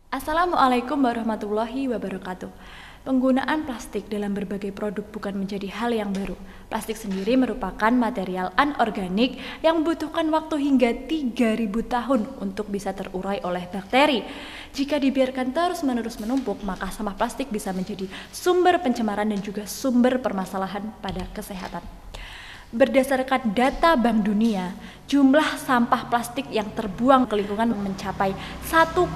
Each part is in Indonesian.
Assalamualaikum warahmatullahi wabarakatuh. Penggunaan plastik dalam berbagai produk bukan menjadi hal yang baru. Plastik sendiri merupakan material anorganik yang membutuhkan waktu hingga 3.000 tahun untuk bisa terurai oleh bakteri. Jika dibiarkan terus-menerus menumpuk, maka sampah plastik bisa menjadi sumber pencemaran dan juga sumber permasalahan pada kesehatan. Berdasarkan data Bank Dunia, jumlah sampah plastik yang terbuang ke lingkungan mencapai 1,3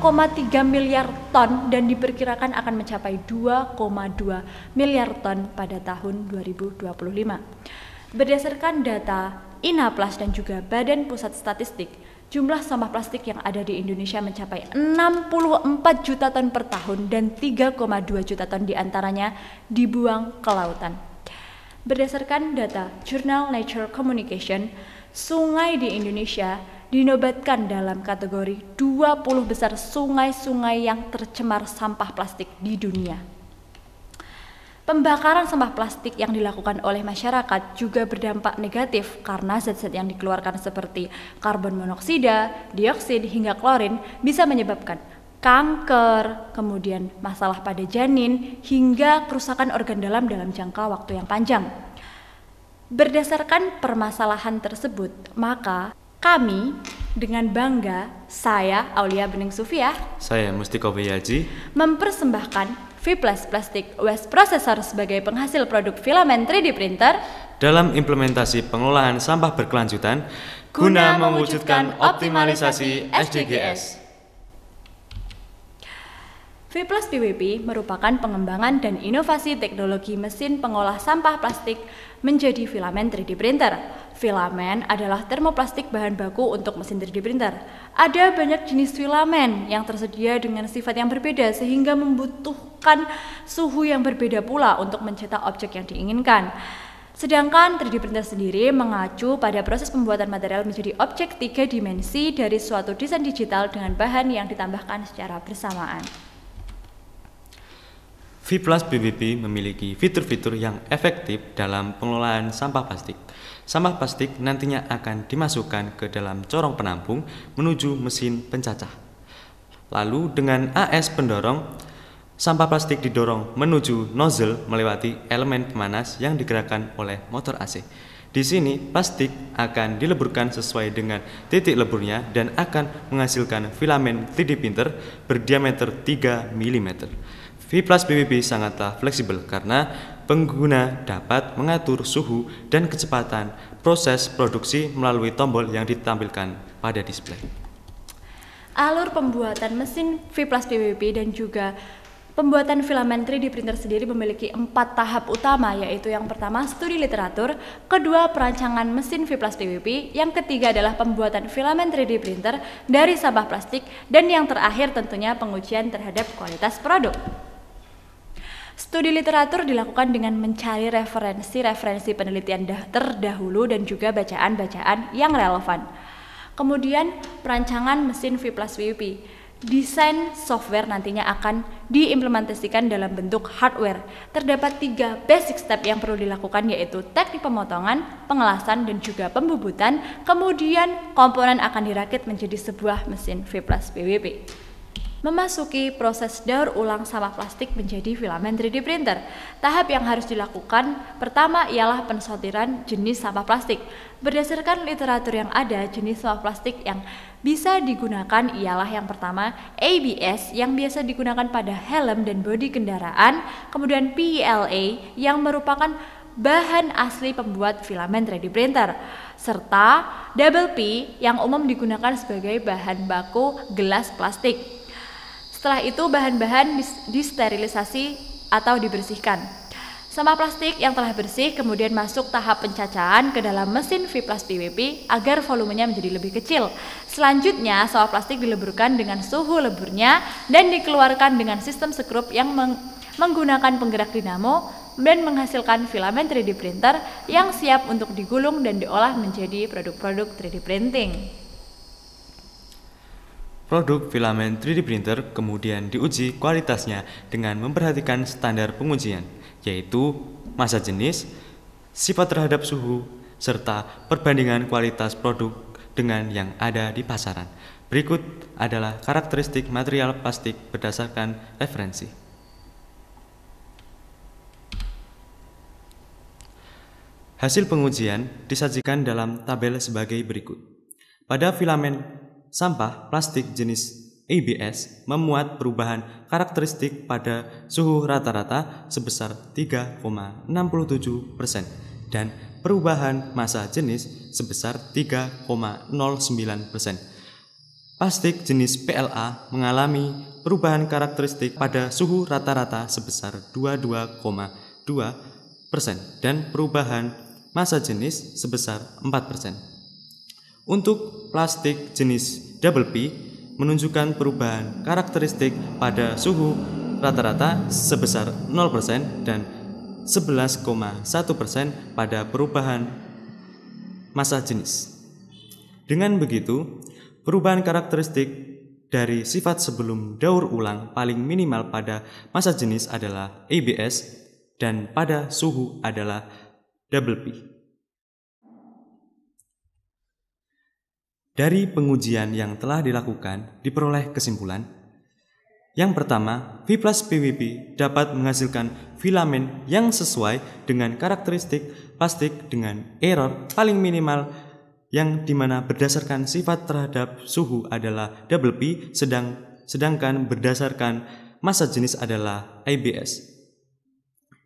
miliar ton dan diperkirakan akan mencapai 2,2 miliar ton pada tahun 2025. Berdasarkan data Inaplas dan juga Badan Pusat Statistik, jumlah sampah plastik yang ada di Indonesia mencapai 64 juta ton per tahun dan 3,2 juta ton diantaranya dibuang ke lautan. Berdasarkan data Jurnal Nature Communication, sungai di Indonesia dinobatkan dalam kategori 20 besar sungai-sungai yang tercemar sampah plastik di dunia. Pembakaran sampah plastik yang dilakukan oleh masyarakat juga berdampak negatif karena zat-zat yang dikeluarkan seperti karbon monoksida, dioksid hingga klorin bisa menyebabkan kanker, kemudian masalah pada janin, hingga kerusakan organ dalam jangka waktu yang panjang. Berdasarkan permasalahan tersebut, maka kami dengan bangga, saya Aulia Bening Sufiah, saya Mustiko Wiyaji, mempersembahkan V-Plus Plastic Waste Processor sebagai penghasil produk filamen 3D printer dalam implementasi pengelolaan sampah berkelanjutan guna mewujudkan optimalisasi SDGs. V-Plus PWP merupakan pengembangan dan inovasi teknologi mesin pengolah sampah plastik menjadi filamen 3D printer. Filamen adalah termoplastik bahan baku untuk mesin 3D printer. Ada banyak jenis filamen yang tersedia dengan sifat yang berbeda sehingga membutuhkan suhu yang berbeda pula untuk mencetak objek yang diinginkan. Sedangkan 3D printer sendiri mengacu pada proses pembuatan material menjadi objek 3 dimensi dari suatu desain digital dengan bahan yang ditambahkan secara bersamaan. V-Plus PWP memiliki fitur-fitur yang efektif dalam pengelolaan sampah plastik. Sampah plastik nantinya akan dimasukkan ke dalam corong penampung menuju mesin pencacah. Lalu dengan AS pendorong, sampah plastik didorong menuju nozzle melewati elemen pemanas yang digerakkan oleh motor AC. Di sini plastik akan dileburkan sesuai dengan titik leburnya dan akan menghasilkan filamen 3D printer berdiameter 3 mm. V-Plus PWP sangatlah fleksibel karena pengguna dapat mengatur suhu dan kecepatan proses produksi melalui tombol yang ditampilkan pada display. Alur pembuatan mesin V-Plus PWP dan juga pembuatan filamen 3D printer sendiri memiliki 4 tahap utama, yaitu yang pertama studi literatur, kedua perancangan mesin V-Plus PWP, yang ketiga adalah pembuatan filamen 3D printer dari sampah plastik, dan yang terakhir tentunya pengujian terhadap kualitas produk. Studi literatur dilakukan dengan mencari referensi penelitian terdahulu dan juga bacaan-bacaan yang relevan. Kemudian perancangan mesin V-Plus PWP. Desain software nantinya akan diimplementasikan dalam bentuk hardware. Terdapat 3 basic step yang perlu dilakukan, yaitu teknik pemotongan, pengelasan, dan juga pembubutan. Kemudian komponen akan dirakit menjadi sebuah mesin V-Plus PWP. Memasuki proses daur ulang sampah plastik menjadi filamen 3D printer. Tahap yang harus dilakukan pertama ialah pensortiran jenis sampah plastik. Berdasarkan literatur yang ada, jenis sampah plastik yang bisa digunakan ialah yang pertama ABS yang biasa digunakan pada helm dan bodi kendaraan, kemudian PLA yang merupakan bahan asli pembuat filamen 3D printer, serta double P yang umum digunakan sebagai bahan baku gelas plastik. Setelah itu bahan-bahan disterilisasi atau dibersihkan. Sampah plastik yang telah bersih kemudian masuk tahap pencacahan ke dalam mesin V-Plus PWP agar volumenya menjadi lebih kecil. Selanjutnya sampah plastik dileburkan dengan suhu leburnya dan dikeluarkan dengan sistem skrup yang menggunakan penggerak dinamo dan menghasilkan filamen 3D printer yang siap untuk digulung dan diolah menjadi produk-produk 3D printing. Produk filamen 3D printer kemudian diuji kualitasnya dengan memperhatikan standar pengujian, yaitu massa jenis, sifat terhadap suhu, serta perbandingan kualitas produk dengan yang ada di pasaran. Berikut adalah karakteristik material plastik berdasarkan referensi. Hasil pengujian disajikan dalam tabel sebagai berikut. Pada filamen sampah plastik jenis ABS memuat perubahan karakteristik pada suhu rata-rata sebesar 3,67% dan perubahan massa jenis sebesar 3,09%. Plastik jenis PLA mengalami perubahan karakteristik pada suhu rata-rata sebesar 22,2% dan perubahan massa jenis sebesar 4%. Untuk plastik jenis double P menunjukkan perubahan karakteristik pada suhu rata-rata sebesar 0% dan 11,1% pada perubahan massa jenis. Dengan begitu, perubahan karakteristik dari sifat sebelum daur ulang paling minimal pada massa jenis adalah ABS dan pada suhu adalah double P. Dari pengujian yang telah dilakukan, diperoleh kesimpulan. Yang pertama, V plus PWP dapat menghasilkan filamen yang sesuai dengan karakteristik plastik dengan error paling minimal yang dimana berdasarkan sifat terhadap suhu adalah double P, sedangkan berdasarkan massa jenis adalah ABS.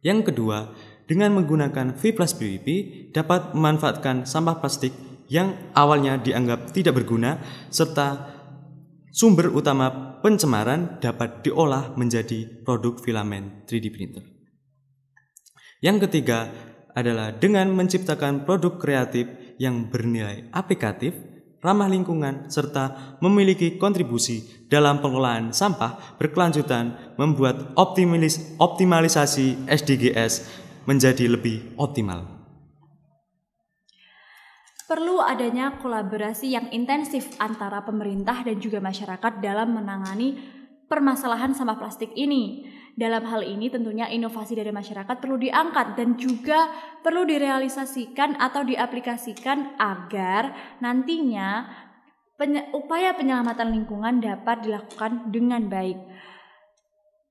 Yang kedua, dengan menggunakan V plus PWP dapat memanfaatkan sampah plastik yang awalnya dianggap tidak berguna serta sumber utama pencemaran dapat diolah menjadi produk filamen 3D printer. Yang ketiga adalah dengan menciptakan produk kreatif yang bernilai aplikatif, ramah lingkungan, serta memiliki kontribusi dalam pengelolaan sampah berkelanjutan membuat optimalisasi SDGs menjadi lebih optimal. Perlu adanya kolaborasi yang intensif antara pemerintah dan juga masyarakat dalam menangani permasalahan sampah plastik ini. Dalam hal ini tentunya inovasi dari masyarakat perlu diangkat dan juga perlu direalisasikan atau diaplikasikan agar nantinya upaya penyelamatan lingkungan dapat dilakukan dengan baik.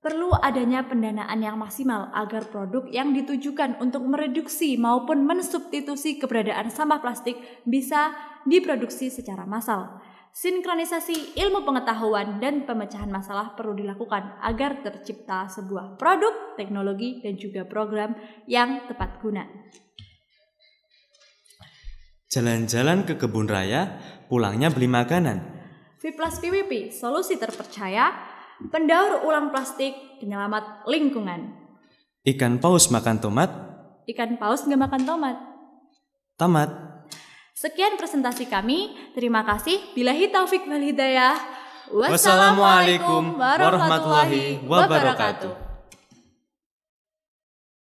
Perlu adanya pendanaan yang maksimal agar produk yang ditujukan untuk mereduksi maupun mensubstitusi keberadaan sampah plastik bisa diproduksi secara massal. Sinkronisasi ilmu pengetahuan dan pemecahan masalah perlu dilakukan agar tercipta sebuah produk, teknologi, dan juga program yang tepat guna. Jalan-jalan ke kebun raya, pulangnya beli makanan. V plus PWP, solusi terpercaya, pendaur ulang plastik, penyelamat lingkungan. Ikan paus makan tomat. Ikan paus nggak makan tomat. Tamat. Sekian presentasi kami. Terima kasih. Billahi taufik wal hidayah. Wassalamualaikum warahmatullahi wabarakatuh.